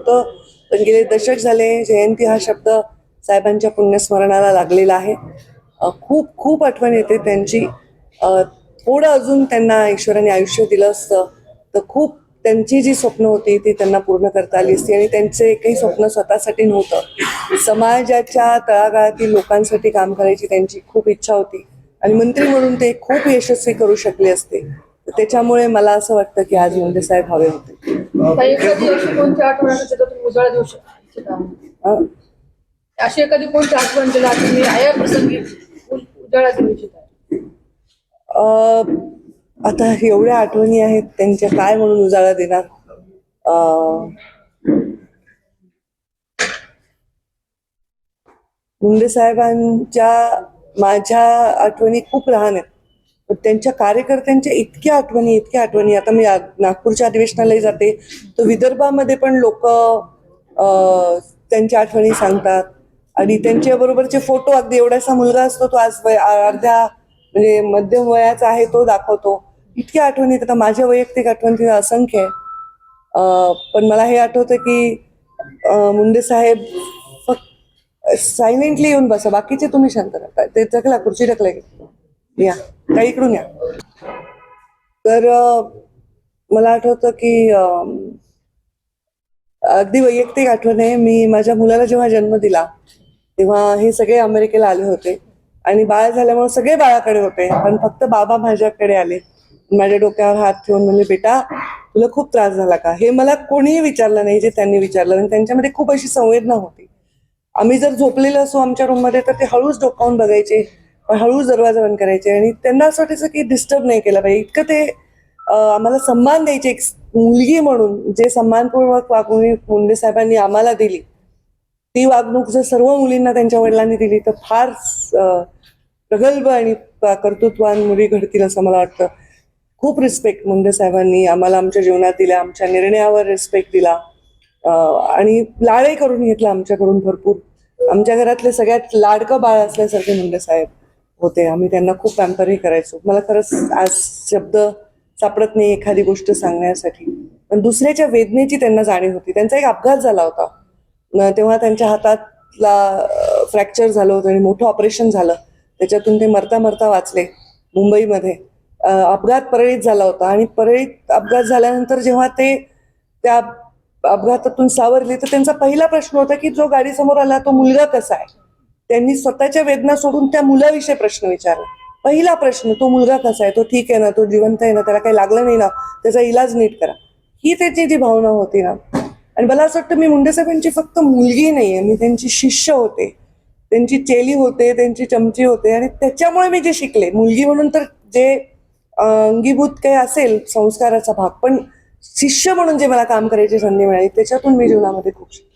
होतं, पण गेले दशक झाले जयंती हा शब्द साहेबांच्या पुण्यस्मरणाला लागलेला आहे. खूप खूप आठवण येते त्यांची. थोडं अजून त्यांना ईश्वराने आयुष्य दिलं असतं तर खूप त्यांची जी स्वप्न होती ती त्यांना पूर्ण करता आली असती. आणि त्यांचे एकही स्वप्न स्वतःसाठी नव्हतं, समाजाच्या तळागाळातील लोकांसाठी काम करायची त्यांची खूप इच्छा होती आणि मंत्री म्हणून ते खूप यशस्वी करू शकले असते. त्याच्यामुळे मला असं वाटतं की आज मुंडे साहेब हवे होते. अशी एखादी कोणती आठवण दिला तुम्ही आया प्रसंगी उजाळा देऊ इच्छिता? आता एवढ्या आठवणी आहेत त्यांच्या, काय म्हणून उजाळा देणार. मुंडे साहेबांच्या माझ्या आठवणी खूप लहान आहेत, पण त्यांच्या कार्यकर्त्यांच्या इतक्या आठवणी. आता मी नागपूरच्या अधिवेशनालाही जाते तर विदर्भामध्ये पण लोक त्यांच्या आठवणी सांगतात आणि त्यांच्या बरोबरचे फोटो, अगदी एवढासा मुलगा असतो तो आज अर्ध्या म्हणजे मध्यम वयाचा आहे तो दाखवतो. इतक्या आठवणी. आता माझ्या वैयक्तिक आठवणी असंख्य आहे. पण मला हे आठवतं की मुंडे साहेब फक्त सायलेंटली येऊन बसा, बाकीचे तुम्ही शांत राहता. ते ढकला, खुर्ची ढकला, या काही इकडून या. तर मला आठवतं की अगदी वैयक्तिक आठवण आहे. मी माझ्या मुलाला जेव्हा जन्म दिला तेव्हा हे सगळे अमेरिकेला आले होते आणि बाळ झाल्यामुळे सगळे बाळाकडे होते, पण फक्त बाबा माझ्याकडे आले. माझ्या डोक्यावर हात ठेवून म्हणजे, बेटा तुला खूप त्रास झाला का, हे मला कोणीही विचारलं नाही जे त्यांनी विचारलं. आणि त्यांच्यामध्ये खूप अशी संवेदना होती. आम्ही जर झोपलेलो असो आमच्या रूममध्ये तर ते हळूच डोकावून बघायचे, हळूच दरवाजा बंद करायचे आणि त्यांना असं वाटायचं की डिस्टर्ब नाही केलं पाहिजे. इतकं ते आम्हाला सन्मान द्यायचे. एक मुलगी म्हणून जे सन्मानपूर्वक वागणूक मुंडे साहेबांनी आम्हाला दिली, ती वागणूक जर सर्व मुलींना त्यांच्या वडिलांनी दिली तर फार प्रगल्भ आणि कर्तृत्वान मुली घडतील असं मला वाटतं. खूप रिस्पेक्ट मुंडे साहेबांनी आम्हाला आमच्या जीवनात दिला, आमच्या निर्णयावर रिस्पेक्ट दिला आणि लाडही करून घेतला आमच्याकडून भरपूर. आमच्या घरातले सगळ्यात लाडकं बाळ असल्यासारखे मुंडे साहेब होते. आम्ही त्यांना खूप पॅम्परही करायचो. मला खरंच आज शब्द सापडत नाही एखादी गोष्ट सांगण्यासाठी, पण दुसऱ्याच्या वेदनेची त्यांना जाणीव होती. त्यांचा एक अपघात झाला होता तेव्हा त्यांच्या हातातला फ्रॅक्चर झालं होतं आणि मोठं ऑपरेशन झालं. त्याच्यातून ते मरता मरता वाचले मुंबईमध्ये. अपघात परळीत झाला होता आणि परळीत अपघात झाल्यानंतर जेव्हा ते त्या अपघातातून सावरले तर त्यांचा पहिला प्रश्न होता की जो गाडीसमोर आला तो मुलगा कसा आहे. त्यांनी स्वतःच्या वेदना सोडून त्या मुलाविषयी प्रश्न विचारला. पहिला प्रश्न, तो मुलगा कसा आहे, तो ठीक आहे ना, तो जिवंत आहे ना, त्याला काही लागलं नाही ना, त्याचा इलाज नीट करा. ही त्याची जी भावना होती ना. आणि मला असं वाटतं मी मुंडे साहेबांची फक्त मुलगी नाहीये, मी त्यांची शिष्य होते, त्यांची चेली होते, त्यांची चमची होते. आणि त्याच्यामुळे मी जे शिकले, मुलगी म्हणून तर जे अंगीभूत काही असेल संस्काराचा भाग, पण शिष्य म्हणून जे मला काम करायची संधी मिळाली त्याच्यातून मी जीवनामध्ये खूप शिकले.